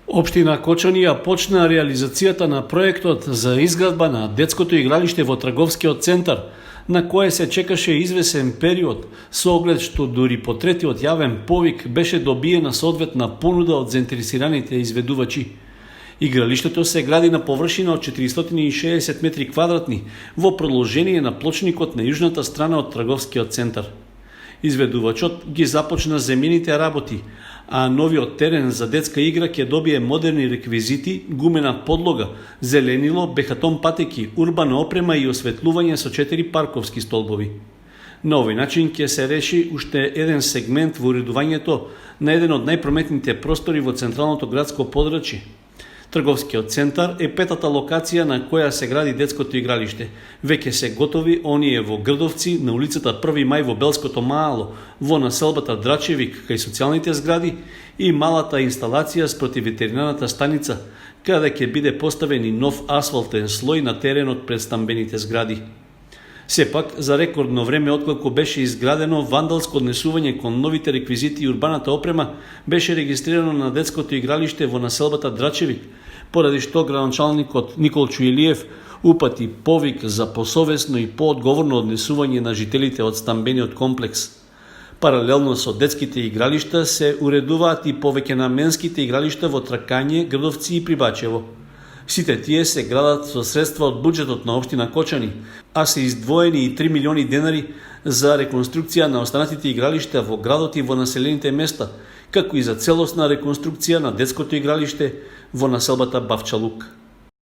Општина Кочани ја почна реализацијата на проектот за изградба на детското игралиште во трговскиот центар, на кое се чекаше извесен период, со оглед што дури по третиот јавен повик беше добиена соодветна понуда од заинтересираните изведувачи. Игралиштето се гради на површина од 460 метри квадратни во продолжение на плочникот на јужната страна од трговскиот центар. Изведувачот ги започна земјените работи, а новиот терен за детска игра ќе добие модерни реквизити, гумена подлога, зеленило, бехатон патеки, урбана опрема и осветлување со 4 парковски столбови. На овој начин ќе се реши уште еден сегмент во уредувањето на еден од најпрометните простори во централното градско подрачје. Трговскиот центар е петата локација на која се гради детското игралиште. Веќе се готови оние во Грдовци, на улицата 1 мај во Белското Маало, во населбата Драчевик кај социјалните згради и малата инсталација спроти ветеринарната станица, каде ќе биде поставен и нов асфалтен слој на теренот пред стамбените згради. Сепак, за рекордно време откако беше изградено, вандалско однесување кон новите реквизити и урбаната опрема беше регистрирано на детското игралиште во населбата Драчевик, поради што градоначалникот Никол Чуилиев упати повик за посовесно и поодговорно однесување на жителите од стамбениот комплекс. Паралелно со детските игралишта се уредуваат и повеќе наменските игралишта во Тракање, Грдовци и Прибачево. Сите тие се градат со средства од буџетот на општина Кочани, а се издвоени и 3 милиони денари за реконструкција на останатите игралишта во градот и во населените места, како и за целосна реконструкција на детското игралиште во населбата Бавчалук.